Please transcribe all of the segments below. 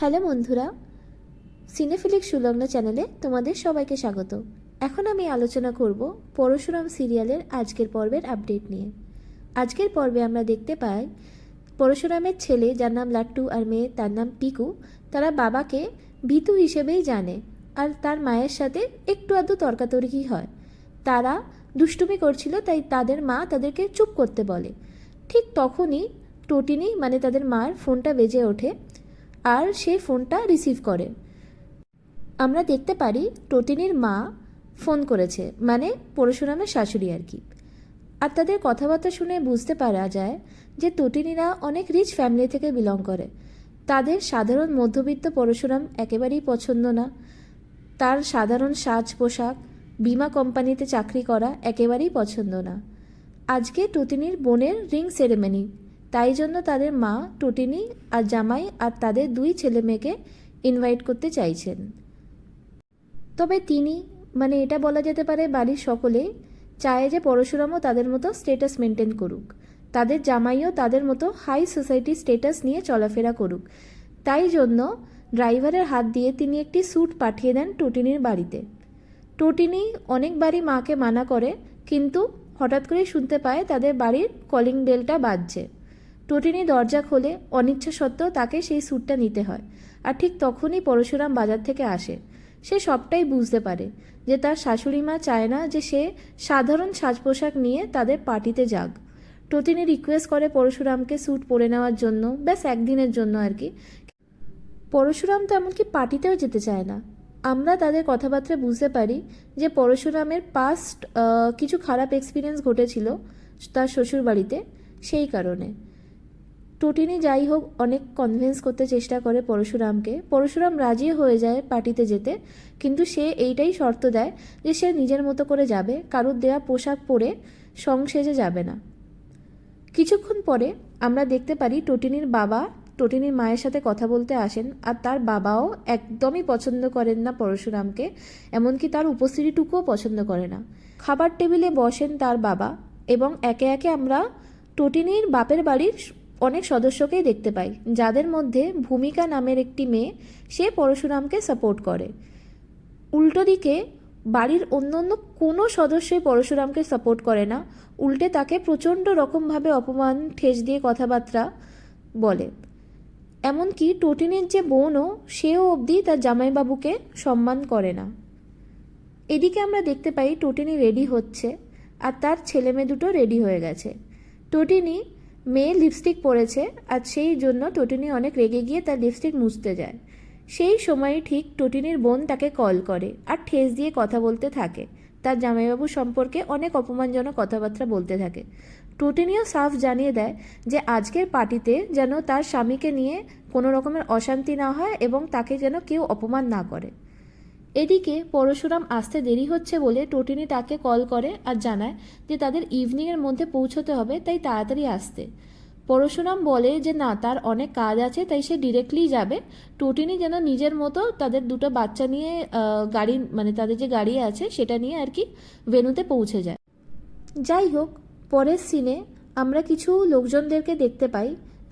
Hello বন্ধুরা, সিনেফিলিক সুলগ্ন চ্যানেলে তোমাদের সবাইকে স্বাগত। এখন আমি আলোচনা করব পরশুরাম সিরিয়ালের আজকের পর্বের আপডেট নিয়ে। আজকের পর্বে আমরা দেখতে পাই পরশুরামের ছেলে, যার নাম লাট্টু, আর মেয়ে তার নাম পিকু, তারা বাবাকে ভীতু হিসেবেই জানে। আর তার মায়ের সাথে একটু আধটু তর্কাতর্কি হয়। তারা দুষ্টুমি করছিল, তাই তাদের মা তাদেরকে চুপ করতে বলে। ঠিক তখনই টটিনি মানে তাদের মার ফোনটা বেজে ওঠে আর সে ফোনটা রিসিভ করে। আমরা দেখতে পারি টটিনির মা ফোন করেছে, মানে পরশুরামের শাশুড়ি আর কি। আর তাদের কথাবার্তা শুনে বুঝতে পারা যায় যে টটিনিরা অনেক রিচ ফ্যামিলি থেকে বিলং করে। তাদের সাধারণ মধ্যবিত্ত পরশুরাম একেবারেই পছন্দ না। তার সাধারণ সাজ পোশাক, বিমা কোম্পানিতে চাকরি করা একেবারেই পছন্দ না। আজকে টটিনির বোনের রিং সেরেমনি, তাই জন্য তাদের মা টটিনি আর জামাই আর তাদের দুই ছেলে মেয়েকে ইনভাইট করতে চাইছেন। তবে তিনি মানে এটা বলা যেতে পারে বাড়ির সকলেই চায় যে পরশুরামও তাদের মতো স্টেটাস মেনটেন করুক, তাদের জামাইও তাদের মতো হাই সোসাইটি স্টেটাস নিয়ে চলাফেরা করুক। তাই জন্য ড্রাইভারের হাত দিয়ে তিনি একটি স্যুট পাঠিয়ে দেন টটিনির বাড়িতে। টটিনি অনেকবারই মাকে মানা করে, কিন্তু হঠাৎ করেই শুনতে পায় তাদের বাড়ির কলিং বেলটা বাজছে। টটিনি দরজা খোলে, অনিচ্ছা সত্ত্বেও তাকে সেই স্যুটটা নিতে হয়। আর ঠিক তখনই পরশুরাম বাজার থেকে আসে। সে সবটাই বুঝতে পারে যে তার শাশুড়ি মা চায় না যে সে সাধারণ সাজ পোশাক নিয়ে তাদের পার্টিতে যাক। টটিনি রিকোয়েস্ট করে পরশুরামকে স্যুট পরে নেওয়ার জন্য, ব্যাস একদিনের জন্য আর কি। পরশুরাম তো এমনকি পার্টিতেও যেতে চায় না। আমরা তাদের কথাবার্তা বুঝতে পারি যে পরশুরামের পাস্ট কিছু খারাপ এক্সপিরিয়েন্স ঘটেছিল তার শ্বশুর বাড়িতে, সেই কারণে। টটিনি যাই হোক অনেক কনভিন্স করতে চেষ্টা করে পরশুরামকে। পরশুরাম রাজি হয়ে যায় পার্টিতে যেতে, কিন্তু সে এইটাই শর্ত দেয় যে সে নিজের মতো করে যাবে, কারোর দেওয়া পোশাক পরে সংসেজে যাবে না। কিছুক্ষণ পরে আমরা দেখতে পারি টটিনির বাবা টটিনির মায়ের সাথে কথা বলতে আসেন। আর তার বাবাও একদমই পছন্দ করেন না পরশুরামকে, এমনকি তার উপস্থিতিটুকুও পছন্দ করে না। খাবার টেবিলে বসেন তার বাবা, এবং একে একে আমরা টটিনির বাপের বাড়ির অনেক সদস্যকেই দেখতে পাই, যাদের মধ্যে ভূমিকা নামের একটি মেয়ে, সে পরশুরামকে সাপোর্ট করে। উল্টো দিকে বাড়ির অন্য কোনো সদস্যই পরশুরামকে সাপোর্ট করে না, উল্টে তাকে প্রচণ্ড রকমভাবে অপমান, ঠেস দিয়ে কথাবার্তা বলে। এমনকি টটিনির যে বোনও, সেও অবধি তার জামাইবাবুকে সম্মান করে না। এদিকে আমরা দেখতে পাই টটিনি রেডি হচ্ছে, আর তার ছেলে মেয়ে দুটো রেডি হয়ে গেছে। টটিনি মেয়ে লিপস্টিক পরেছে, আর সেই জন্য টটিনি অনেক রেগে গিয়ে তার লিপস্টিক মুছতে যায়। সেই সময় ঠিক টটিনির বোন তাকে কল করে আর ঠেস দিয়ে কথা বলতে থাকে, তার জামাইবাবু সম্পর্কে অনেক অপমানজনক কথাবার্তা বলতে থাকে। টটিনিও সাফ জানিয়ে দেয় যে আজকের পার্টিতে যেন তার স্বামীকে নিয়ে কোনো রকমের অশান্তি না হয় এবং তাকে যেন কেউ অপমান না করে। এদিকে পরশুরাম আসতে দেরি হচ্ছে বলে টটিনি তাকে কল করে আর জানায় যে তাদের ইভিনিংয়ের মধ্যে পৌঁছতে হবে, তাই তাড়াতাড়ি আসতে। পরশুরাম বলে যে না, তার অনেক কাজ আছে, তাই সে ডিরেক্টলি যাবে। টটিনি যেন নিজের মতো তাদের দুটো বাচ্চা নিয়ে গাড়ি মানে তাদের যে গাড়ি আছে সেটা নিয়ে আর কি ভেন্যুতে পৌঁছে যায়। যাই হোক, পরের সিনে আমরা কিছু লোকজনদেরকে দেখতে পাই,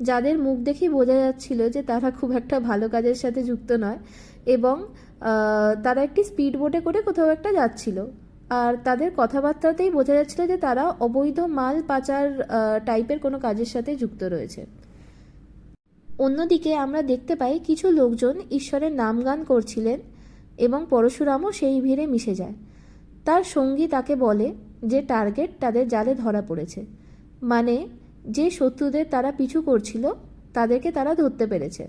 যাদের মুখ দেখেই বোঝা যাচ্ছিল যে তারা খুব একটা ভালো কাজের সাথে যুক্ত নয়, এবং তারা একটি স্পিড বোটে করে কোথাও একটা যাচ্ছিল। আর তাদের কথাবার্তাতেই বোঝা যাচ্ছিল যে তারা অবৈধ মাল পাচার টাইপের কোনো কাজের সাথে যুক্ত রয়েছে। অন্যদিকে আমরা দেখতে পাই কিছু লোকজন ঈশ্বরের নাম গান করছিলেন, এবং পরশুরামও সেই ভিড়ে মিশে যায়। তার সঙ্গী তাকে বলে যে টার্গেট তাদের জালে ধরা পড়েছে, মানে যে শত্রুদের তারা পিছু করছিল তাদেরকে তারা ধরতে পেরেছে।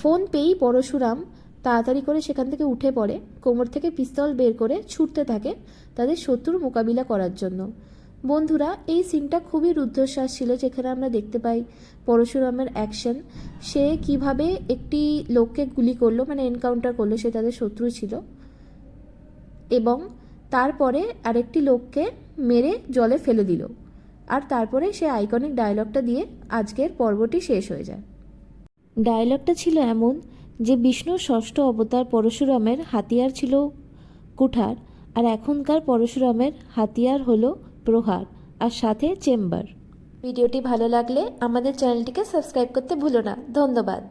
ফোন পেয়েই পরশুরাম তাড়াতাড়ি করে সেখান থেকে উঠে পড়ে, কোমর থেকে পিস্তল বের করে ছুটতে থাকে তাদের শত্রুর মোকাবিলা করার জন্য। বন্ধুরা, এই সিনটা খুবই রুদ্ধশ্বাস ছিল, যেখানে আমরা দেখতে পাই পরশুরামের অ্যাকশন। সে কিভাবে একটি লোককে গুলি করলো, মানে এনকাউন্টার করলো, সে তাদের শত্রু ছিল, এবং তারপরে আরেকটি লোককে মেরে জলে ফেলে দিল। আর তারপরে সে আইকনিক ডায়লগটা দিয়ে আজকের পর্বটি শেষ হয়ে যায়। ডায়লগটা ছিল এমন যে বিষ্ণুর ষষ্ঠ অবতার পরশুরামের হাতিয়ার ছিল কুঠার, আর এখনকার পরশুরামের হাতিয়ার হলো প্রহার, আর সাথে চেম্বার। ভিডিওটি ভালো লাগলে আমাদের চ্যানেলটিকে সাবস্ক্রাইব করতে ভুলো না। ধন্যবাদ।